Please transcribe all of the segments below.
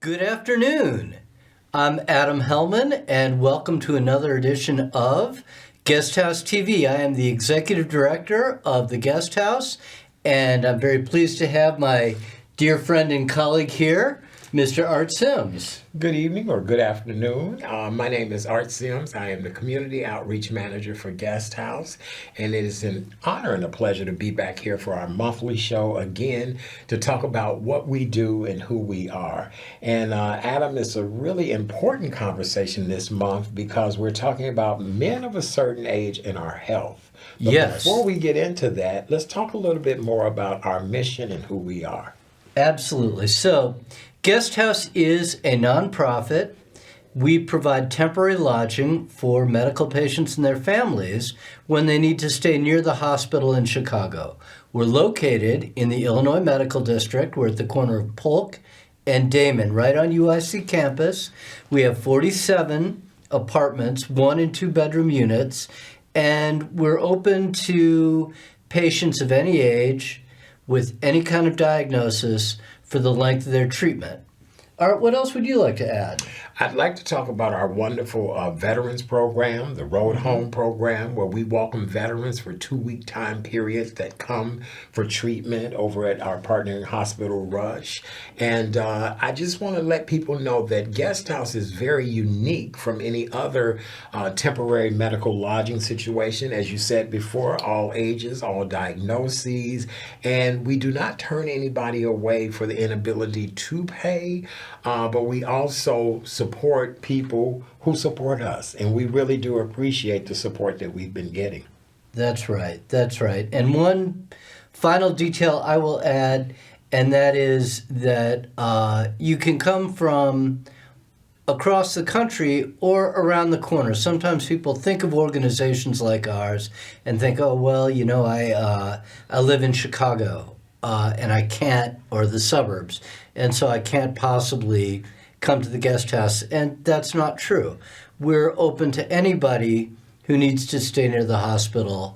Good afternoon. I'm Adam Helman, and welcome to another edition of Guest House TV. I am the executive director of the Guest House, and I'm very pleased to have my dear friend and colleague here, Mr. Art Sims. Good evening or good afternoon. My name is Art Sims. I am the Community Outreach Manager for Guest House, and it is an honor and a pleasure to be back here for our monthly show again to talk about what we do and who we are. And Adam, it's a really important conversation this month because we're talking about men of a certain age and our health. But Yes. before we get into that, let's talk a little bit more about our mission and who we are. Absolutely. So, Guest House is a nonprofit. We provide temporary lodging for medical patients and their families when they need to stay near the hospital in Chicago. We're located in the Illinois Medical District. We're at the corner of Polk and Damon, right on UIC campus. We have 47 apartments, 1 and 2 bedroom units, and we're open to patients of any age with any kind of diagnosis for the length of their treatment. Art, what else would you like to add? I'd like to talk about our wonderful veterans program, the Road Home program, where we welcome veterans for 2-week time periods that come for treatment over at our partnering hospital, Rush. And I just want to let people know that Guest House is very unique from any other temporary medical lodging situation. As you said before, all ages, all diagnoses, and we do not turn anybody away for the inability to pay, but we also support people who support us, and we really do appreciate the support that we've been getting. That's right. That's right. And one final detail I will add, and that is that you can come from across the country or around the corner. Sometimes people think of organizations like ours and think, oh, well, you know, I live in Chicago and I can't, or the suburbs, and so I can't possibly come to the Guest House, and that's not true. We're open to anybody who needs to stay near the hospital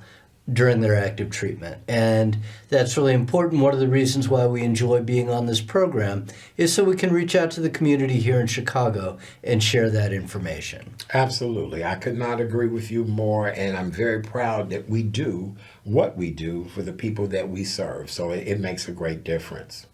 during their active treatment, and that's really important. One of the reasons why we enjoy being on this program is so we can reach out to the community here in Chicago and share that information. Absolutely. I could not agree with you more, and I'm very proud that we do what we do for the people that we serve, so it makes a great difference.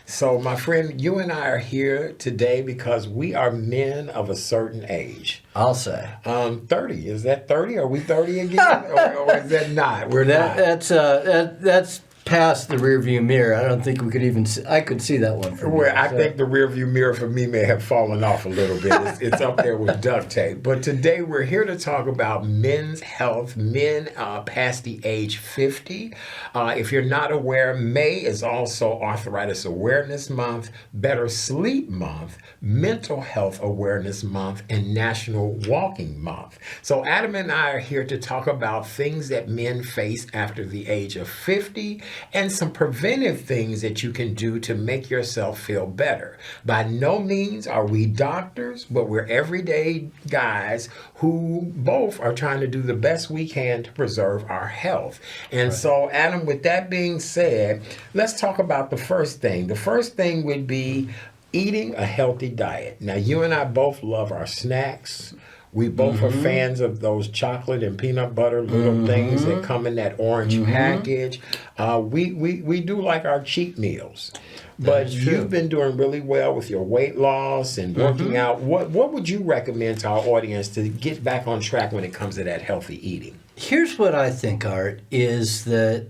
So, my friend, you and I are here today because we are men of a certain age. I'll say. 30. Is that 30? Are we 30 again? or is that not? We're not. That's past the rearview mirror. I don't think we could even see, I could see that one from Well, here, I so. think the rearview mirror for me may have fallen off a little bit. It's up there with duct tape. But today we're here to talk about men's health, men past the age 50. If you're not aware, May is also Arthritis Awareness Month, Better Sleep Month, Mental Health Awareness Month, and National Walking Month. So Adam and I are here to talk about things that men face after the age of 50 and some preventive things that you can do to make yourself feel better. By no means are we doctors, but we're everyday guys who both are trying to do the best we can to preserve our health. And so, Adam, with that being said, let's talk about the first thing. The first thing would be eating a healthy diet. Now, you and I both love our snacks. We both are fans of those chocolate and peanut butter little things that come in that orange package. We do like our cheat meals. But you've been doing really well with your weight loss and working out. What would you recommend to our audience to get back on track when it comes to that healthy eating? Here's what I think, Art, is that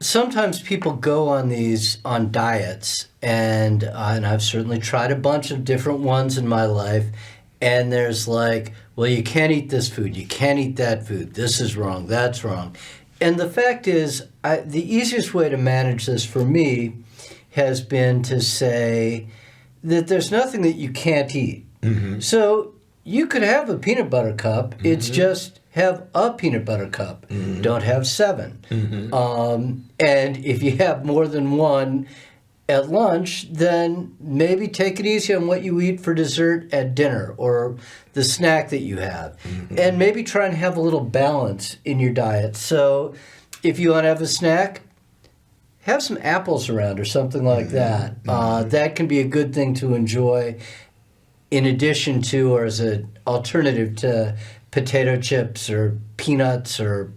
sometimes people go on diets, and I've certainly tried a bunch of different ones in my life, and there's like, well, you can't eat this food, you can't eat that food, this is wrong, that's wrong. And the fact is, the easiest way to manage this for me has been to say that there's nothing that you can't eat. So you could have a peanut butter cup, it's just have a peanut butter cup. Don't have 7. And if you have more than one at lunch, then maybe take it easy on what you eat for dessert at dinner or the snack that you have. And maybe try and have a little balance in your diet. So if you want to have a snack, have some apples around or something like that. That can be a good thing to enjoy in addition to or as an alternative to potato chips or peanuts or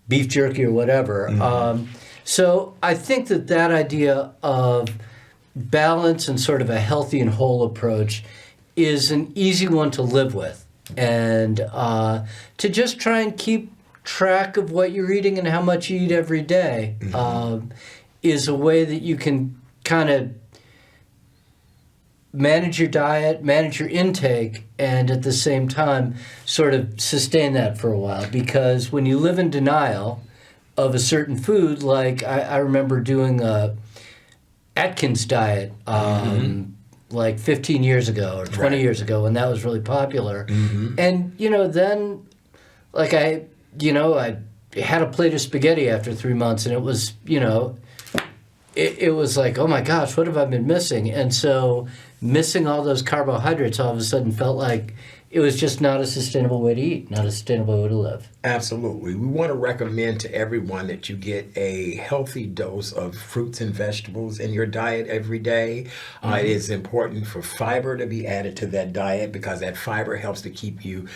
beef jerky or whatever. So I think that idea of balance and sort of a healthy and whole approach is an easy one to live with. And to just try and keep track of what you're eating and how much you eat every day is a way that you can kind of manage your diet, manage your intake, and at the same time sort of sustain that for a while. Because when you live in denial of a certain food, like I remember doing a Atkins diet like 15 years ago or 20 years ago when that was really popular. And, then like I had a plate of spaghetti after 3 months and it was, it was like, oh my gosh, what have I been missing? And so missing all those carbohydrates all of a sudden felt like it was just not a sustainable way to eat, not a sustainable way to live. Absolutely. We want to recommend to everyone that you get a healthy dose of fruits and vegetables in your diet every day. It is important for fiber to be added to that diet because that fiber helps to keep you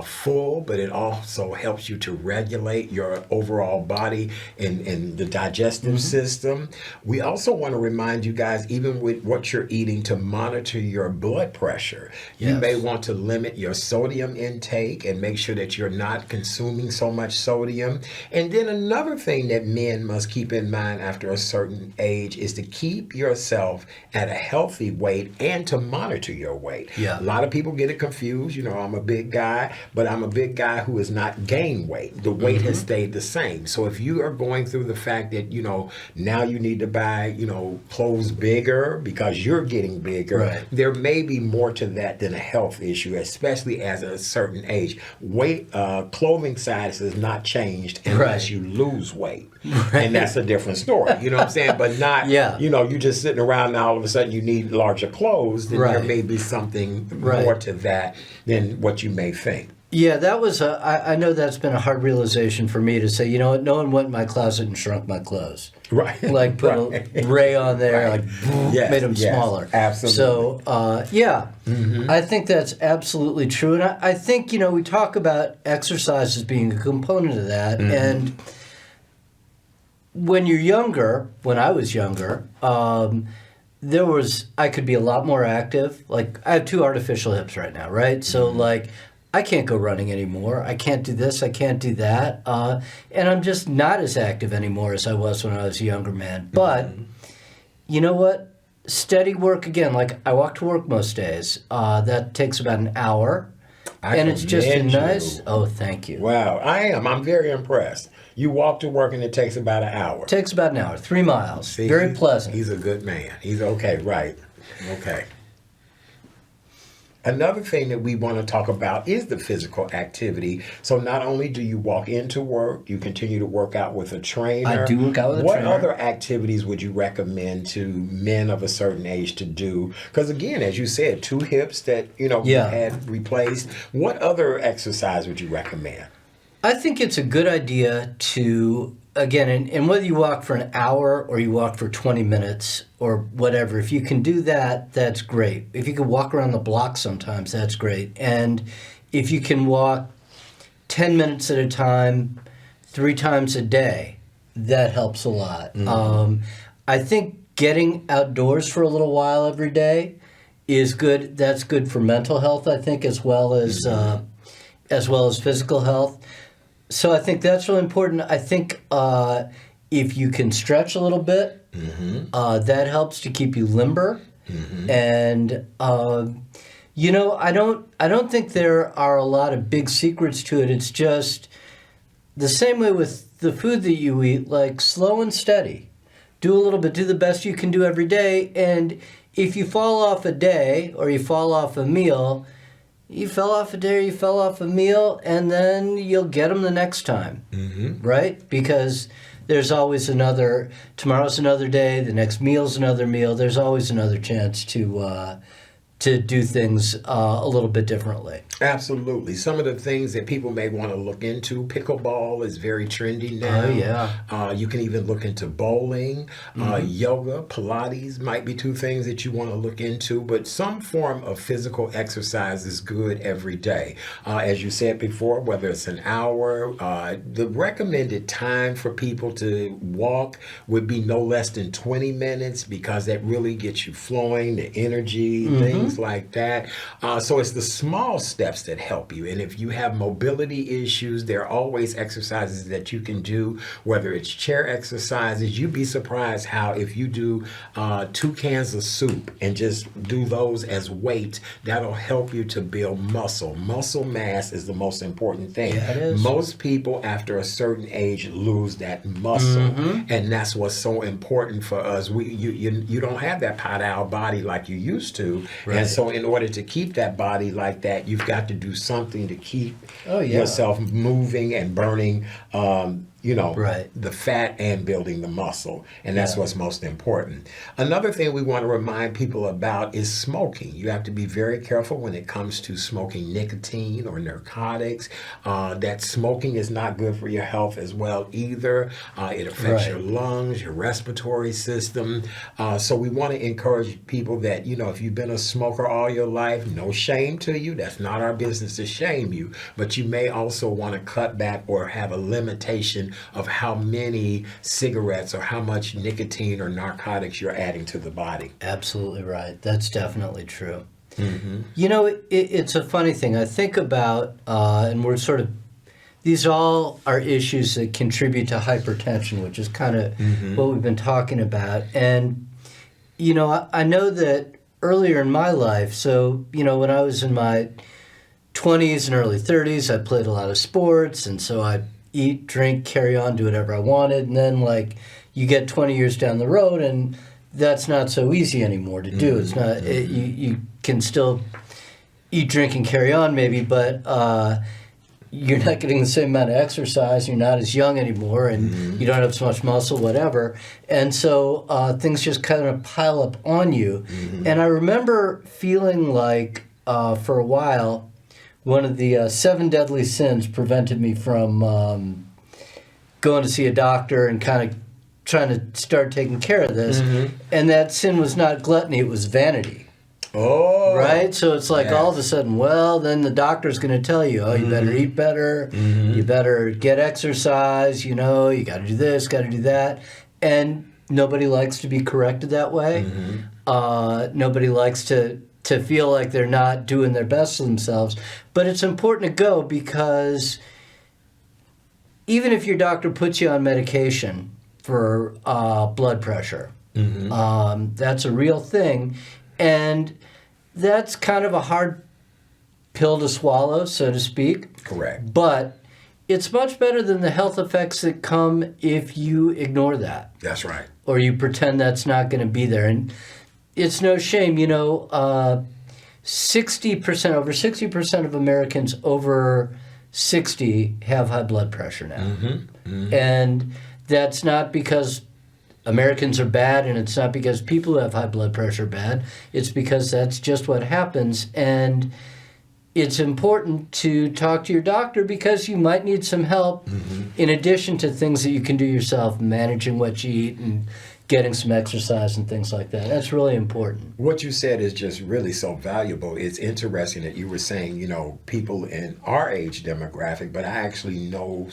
full, but it also helps you to regulate your overall body and the digestive system. We also want to remind you guys, even with what you're eating, to monitor your blood pressure. You may want to limit your sodium intake and make sure that you're not consuming so much sodium. And then another thing that men must keep in mind after a certain age is to keep yourself at a healthy weight and to monitor your weight. A lot of people get it confused. I'm a big guy, but I'm a big guy who has not gained weight. The weight has stayed the same. So if you are going through the fact that, now you need to buy, clothes bigger because you're getting bigger, there may be more to that than a health issue, especially at a certain age. Clothing size has not changed unless you lose weight. And that's a different story. You know what I'm saying? But not, you're just sitting around and all of a sudden you need larger clothes. Then there may be something more to that than what you may think. Yeah, that was I know that's been a hard realization for me to say, you know what, no one went in my closet and shrunk my clothes. Like put a ray on there, made them smaller. Absolutely. So, I think that's absolutely true. And I think, we talk about exercise as being a component of that. And when I was younger, I could be a lot more active. Like, I have 2 artificial hips right now, right? So, I can't go running anymore. I can't do this. I can't do that. And I'm just not as active anymore as I was when I was a younger man. But you know what? Steady work again. Like, I walk to work most days. That takes about an hour. And it's just a nice... Oh, thank you. Wow. I'm very impressed. You walk to work and it takes about an hour. Takes about an hour. 3 miles. See, very pleasant. He's a good man. He's okay. Right. Okay. Another thing that we want to talk about is the physical activity. So not only do you walk into work, you continue to work out with a trainer. I do work out with a trainer. What other activities would you recommend to men of a certain age to do? Because again, as you said, 2 hips that you had replaced. What other exercise would you recommend? I think it's a good idea to, again, and whether you walk for an hour or you walk for 20 minutes or whatever, if you can do that, that's great. If you can walk around the block sometimes, that's great. And if you can walk 10 minutes at a time, 3 times a day, that helps a lot. I think getting outdoors for a little while every day is good. That's good for mental health, I think, as well as physical health. So I think that's really important. I think if you can stretch a little bit, that helps to keep you limber. And I don't think there are a lot of big secrets to it. It's just the same way with the food that you eat, like slow and steady. Do a little bit, do the best you can do every day. And if you fall off a day or you fall off a meal, you fell off a day or you fell off a meal, and then you'll get them the next time, right? Because there's always tomorrow's another day, the next meal's another meal. There's always another chance to to do things a little bit differently. Absolutely. Some of the things that people may want to look into, pickleball is very trendy now. Oh, yeah. You can even look into bowling, yoga, Pilates might be two things that you want to look into, but some form of physical exercise is good every day. As you said before, whether it's an hour, the recommended time for people to walk would be no less than 20 minutes because that really gets you flowing, the energy, things like that. So it's the small steps that help you. And if you have mobility issues, there are always exercises that you can do, whether it's chair exercises. You'd be surprised how if you do 2 cans of soup and just do those as weight, that'll help you to build muscle. Muscle mass is the most important thing. Yeah, it is. Most people after a certain age lose that muscle, and that's what's so important for us. You don't have that pot-out body like you used to, and so in order to keep that body like that, you've got to do something to keep yourself moving and burning the fat and building the muscle. And that's what's most important. Another thing we want to remind people about is smoking. You have to be very careful when it comes to smoking nicotine or narcotics. That smoking is not good for your health as well either. It affects your lungs, your respiratory system. So we want to encourage people that, if you've been a smoker all your life, no shame to you. That's not our business to shame you. But you may also want to cut back or have a limitation of how many cigarettes or how much nicotine or narcotics you're adding to the body. Absolutely right. That's definitely true. It's a funny thing. I think about, and we're sort of, these all are issues that contribute to hypertension, which is kind of what we've been talking about. And, I know that earlier in my life, so, when I was in my 20s and early 30s, I played a lot of sports, and so I eat, drink, carry on, do whatever I wanted. And then, you get 20 years down the road, and that's not so easy anymore to do. It's not, you can still eat, drink, and carry on maybe, but you're not getting the same amount of exercise. You're not as young anymore, and you don't have so much muscle, whatever. And so things just kind of pile up on you. And I remember feeling like, for a while, one of the 7 deadly sins prevented me from going to see a doctor and kind of trying to start taking care of this. And that sin was not gluttony, it was vanity. Oh. Right? So it's like all of a sudden, then the doctor's going to tell you, you better eat better, you better get exercise, you got to do this, got to do that. And nobody likes to be corrected that way. Nobody likes to feel like they're not doing their best to themselves. But it's important to go because even if your doctor puts you on medication for blood pressure, that's a real thing. And that's kind of a hard pill to swallow, so to speak. Correct. But it's much better than the health effects that come if you ignore that. That's right. Or you pretend that's not going to be there. And it's no shame, 60%, over 60% of Americans over 60 have high blood pressure now. And that's not because Americans are bad, and it's not because people who have high blood pressure are bad. It's because that's just what happens. And it's important to talk to your doctor because you might need some help in addition to things that you can do yourself, managing what you eat and getting some exercise and things like that. That's really important. What you said is just really so valuable. It's interesting that you were saying, people in our age demographic, but I actually know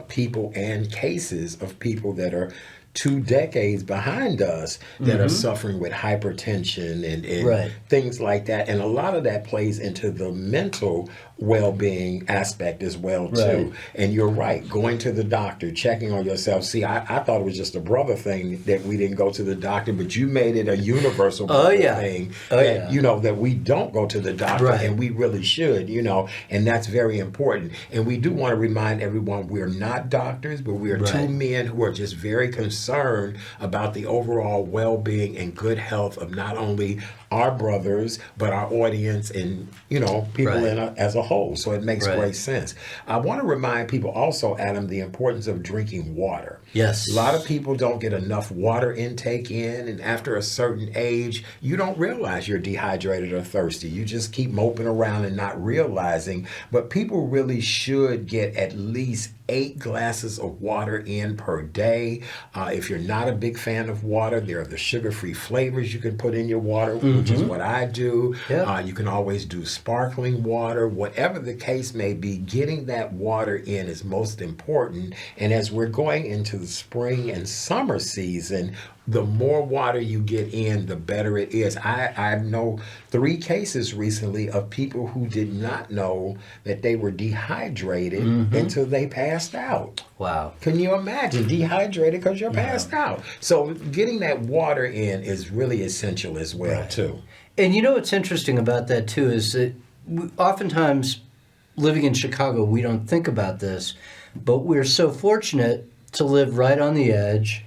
people and cases of people that are 2 decades behind us that are suffering with hypertension and things like that. And a lot of that plays into the mental well-being aspect as well too. And you're right, going to the doctor, checking on yourself. See, I thought it was just a brother thing that we didn't go to the doctor, but you made it a universal thing that, that we don't go to the doctor and we really should, and that's very important. And we do want to remind everyone we're not doctors, but we are 2 men who are just very concerned about the overall well-being and good health of not only our brothers, but our audience and, people Right. as a whole. So it makes Right. great sense. I want to remind people also, Adam, the importance of drinking water. Yes. A lot of people don't get enough water intake in, and after a certain age, you don't realize you're dehydrated or thirsty. You just keep moping around and not realizing. But people really should get at least 8 glasses of water in per day. If you're not a big fan of water, there are the sugar-free flavors you can put in your water, which is what I do. Yeah. You can always do sparkling water. Whatever the case may be, getting that water in is most important. And as we're going into the spring and summer season, the more water you get in, the better it is. I know 3 cases recently of people who did not know that they were dehydrated until they passed out. Wow. Can you imagine dehydrated because you're passed out? So getting that water in is really essential as well, too. And you know what's interesting about that too is that oftentimes living in Chicago, we don't think about this, but we're so fortunate to live right on the edge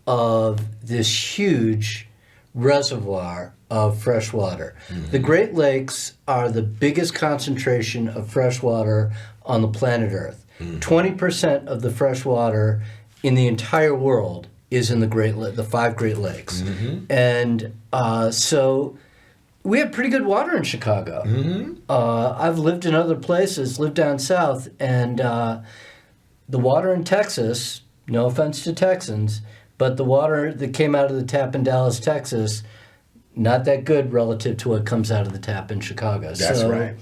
of this huge reservoir of fresh water. The Great Lakes are the biggest concentration of fresh water on the planet Earth. 20% of the fresh water in the entire world is in the 5 Great Lakes. And so we have pretty good water in Chicago. I've lived in other places, lived down south, and the water in Texas, no offense to Texans, but the water that came out of the tap in Dallas, Texas, not that good relative to what comes out of the tap in Chicago. That's right.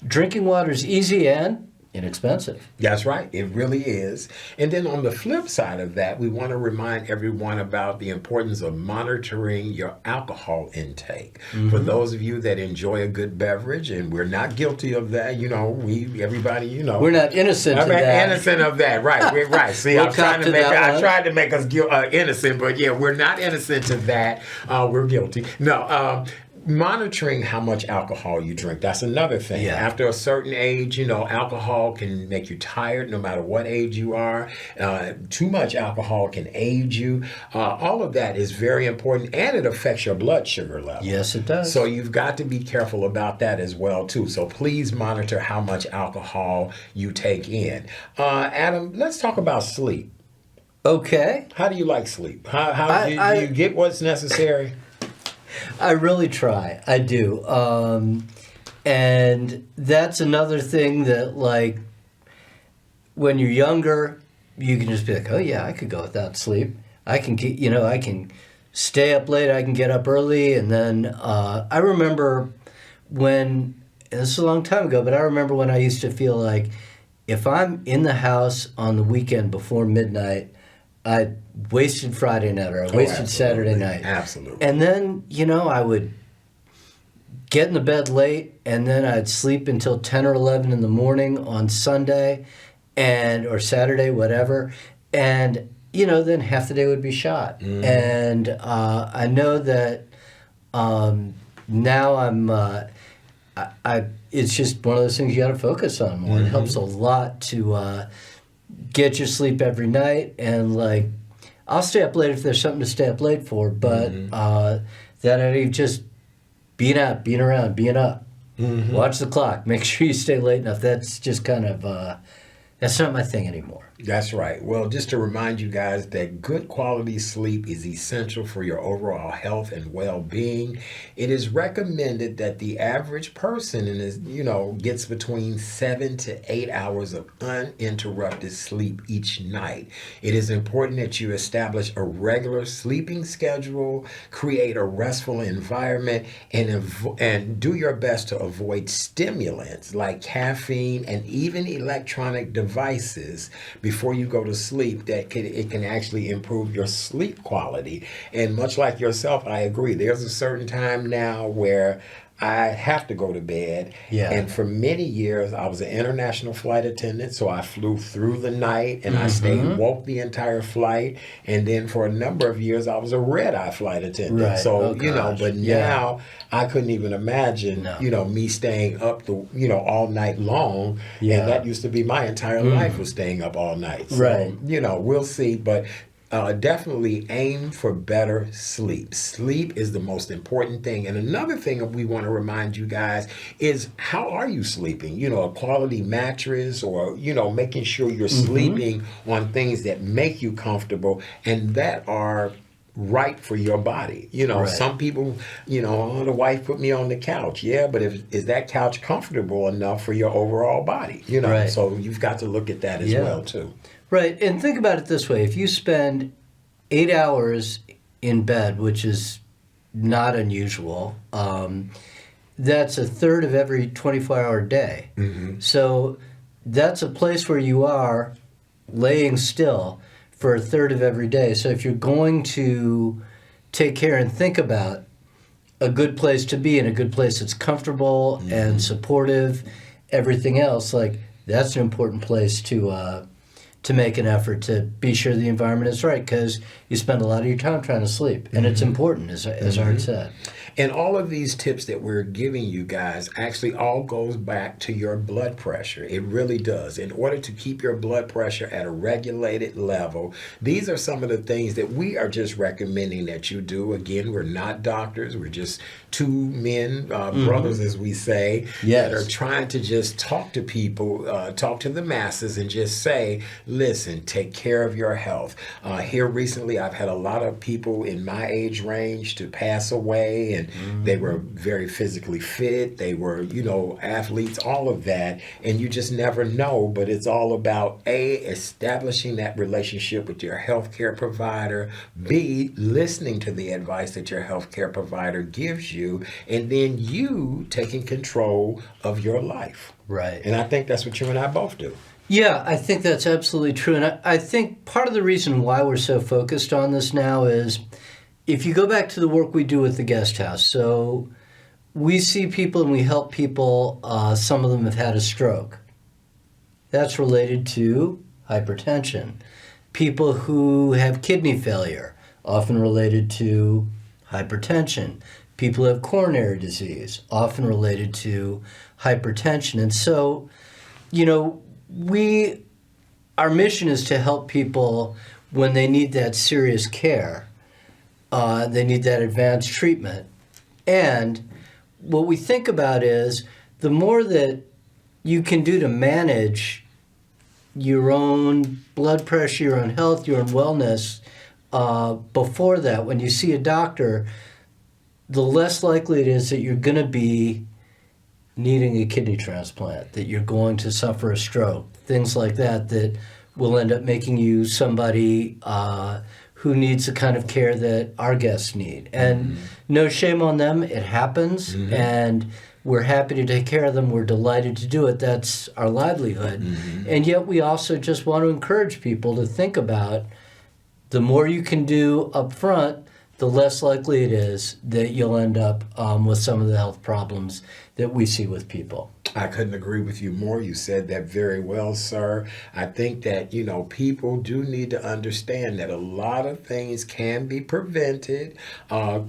Drinking water is easy and inexpensive. That's right. It really is. And then on the flip side of that, we want to remind everyone about the importance of monitoring your alcohol intake. For those of you that enjoy a good beverage, and we're not guilty of that, everybody. We're not innocent of that. Innocent of that, right? We're right. See, We'll I tried cop to to make us innocent, but yeah, we're not innocent of that. We're guilty. No. Monitoring how much alcohol you drink, that's another thing. Yeah. After a certain age, alcohol can make you tired no matter what age you are. Too much alcohol can age you. All of that is very important, and it affects your blood sugar level. Yes, it does. So you've got to be careful about that as well, too. So please monitor how much alcohol you take in. Adam, let's talk about sleep. Okay. How do you like sleep? How do you get what's necessary? I really try. I do. And that's another thing that, like, when you're younger, you can just be like, oh, yeah, I could go without sleep. I can get, I can stay up late. I can get up early. And then I remember and this is a long time ago, but I remember when I used to feel like if I'm in the house on the weekend before midnight, I wasted Friday night or I wasted Saturday night. Absolutely. And then, I would get in the bed late and then I'd sleep until 10 or 11 in the morning on Sunday or Saturday, whatever. And, then half the day would be shot. And I know that now it's just one of those things you got to focus on more. It helps a lot to get your sleep every night, and I'll stay up late if there's something to stay up late for, but that I just being out, being around, being up, watch the clock, make sure you stay late enough. That's just kind of that's not my thing anymore. That's right. Well, just to remind you guys that good quality sleep is essential for your overall health and well-being. It is recommended that the average person gets between 7 to 8 hours of uninterrupted sleep each night. It is important that you establish a regular sleeping schedule, create a restful environment, and do your best to avoid stimulants like caffeine and even electronic devices before you go to sleep. It can actually improve your sleep quality. And much like yourself, I agree. There's a certain time now where I have to go to bed. Yeah. And for many years, I was an international flight attendant, so I flew through the night and I stayed woke the entire flight. And then for a number of years, I was a red-eye flight attendant. Right. So, gosh. but now I couldn't even imagine, me staying up all night long. Yeah. And that used to be my entire life, was staying up all night. So, Right. We'll see. But definitely aim for better sleep. Sleep is the most important thing. And another thing that we want to remind you guys is, how are you sleeping? You know, a quality mattress, or, you know, making sure you're sleeping on things that make you comfortable and that are right for your body. You know, Right. some people, you know, oh, the wife put me on the couch. Yeah, but is that couch comfortable enough for your overall body? You know, Right. so you've got to look at that as Yeah. well too. Right. And think about it this way. If you spend 8 hours in bed, which is not unusual, that's a third of every 24-hour day. So that's a place where you are laying still for a third of every day. So if you're going to take care and think about a good place to be and a good place that's comfortable and supportive, everything else, like, that's an important place to make an effort to be sure the environment is right, because you spend a lot of your time trying to sleep, and it's important, as Art said. And all of these tips that we're giving you guys actually all goes back to your blood pressure. It really does. In order to keep your blood pressure at a regulated level, these are some of the things that we are just recommending that you do. Again, we're not doctors. We're just two men, brothers, as we say, Yes. that are trying to just talk to people, talk to the masses, and just say, listen, take care of your health. Here recently, I've had a lot of people in my age range to pass away, and they were very physically fit. They were, you know, athletes, all of that. And you just never know, but it's all about A, establishing that relationship with your healthcare provider, B, listening to the advice that your healthcare provider gives you, and then you taking control of your life. Right. And I think that's what you and I both do. Yeah, I think that's absolutely true. And I think part of the reason why we're so focused on this now is, if you go back to the work we do with the guest house, so we see people and we help people, some of them have had a stroke. That's related to hypertension. People who have kidney failure, often related to hypertension. People who have coronary disease, often related to hypertension. And so, you know, our mission is to help people when they need that serious care. They need that advanced treatment. And what we think about is, the more that you can do to manage your own blood pressure, your own health, your own wellness, before that, when you see a doctor, the less likely it is that you're going to be needing a kidney transplant, that you're going to suffer a stroke, things like that, that will end up making you somebody who needs the kind of care that our guests need. And no shame on them, it happens, and we're happy to take care of them. We're delighted to do it. That's our livelihood. And yet we also just want to encourage people to think about, the more you can do up front, the less likely it is that you'll end up with some of the health problems that we see with people. I couldn't agree with you more. You said that very well, sir. I think that, you know, people do need to understand that a lot of things can be prevented.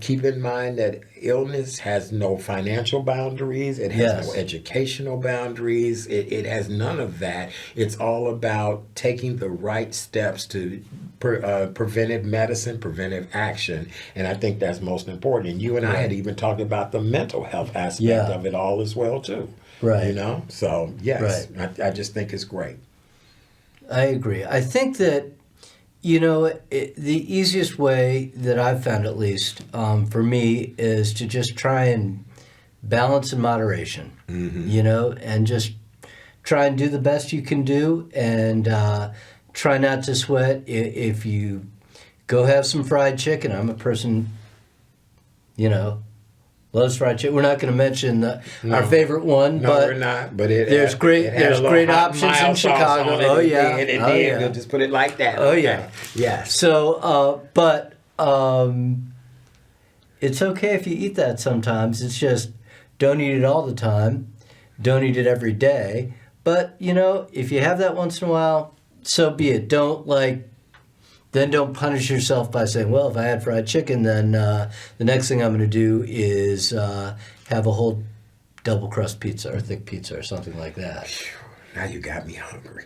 Keep in mind that illness has no financial boundaries. It has no educational boundaries. It has none of that. It's all about taking the right steps to preventive medicine, preventive action. And I think that's most important. And you and I had even talked about the mental health aspect of it all as well, too. Right. You know? So, yes, I just think it's great. I agree. I think that, you know, the easiest way that I've found, at least, for me, is to just try and balance in moderation, you know, and just try and do the best you can do, and try not to sweat. If you go have some fried chicken, I'm a person, you know, loves fried chicken. We're not going to mention our favorite one, but we're not. But there's great options in Chicago. We'll just put it like that. Oh yeah, yes. So, but it's okay if you eat that sometimes. It's just, don't eat it all the time. Don't eat it every day. But you know, if you have that once in a while, so be it. Then don't punish yourself by saying, well, if I had fried chicken, then the next thing I'm going to do is have a whole double crust pizza or thick pizza or something like that. Now you got me hungry.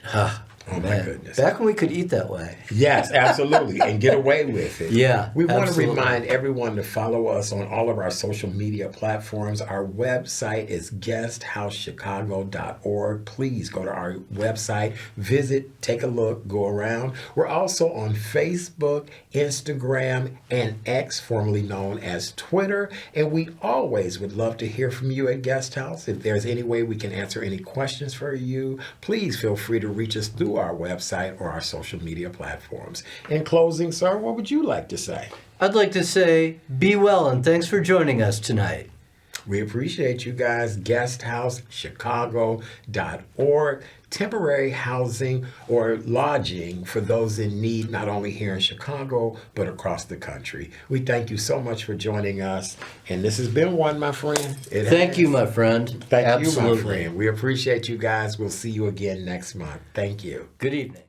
Oh, my Man, goodness. back when we could eat that way. Yes, absolutely, and get away with it. Yeah, we want absolutely. to remind everyone to follow us on all of our social media platforms. Our website is guesthousechicago.org. Please go to our website, visit, take a look, go around. We're also on Facebook, Instagram, and X, formerly known as Twitter. And we always would love to hear from you at Guest House. If there's any way we can answer any questions for you, please feel free to reach us through our website or our social media platforms. In closing, sir, what would you like to say? I'd like to say, be well and thanks for joining us tonight. We appreciate you guys. Guesthousechicago.org. Temporary housing or lodging for those in need, not only here in Chicago, but across the country. We thank you so much for joining us. And this has been one, my friend. Thank you, my friend. Thank you, Absolutely. my friend. We appreciate you guys. We'll see you again next month. Thank you. Good evening.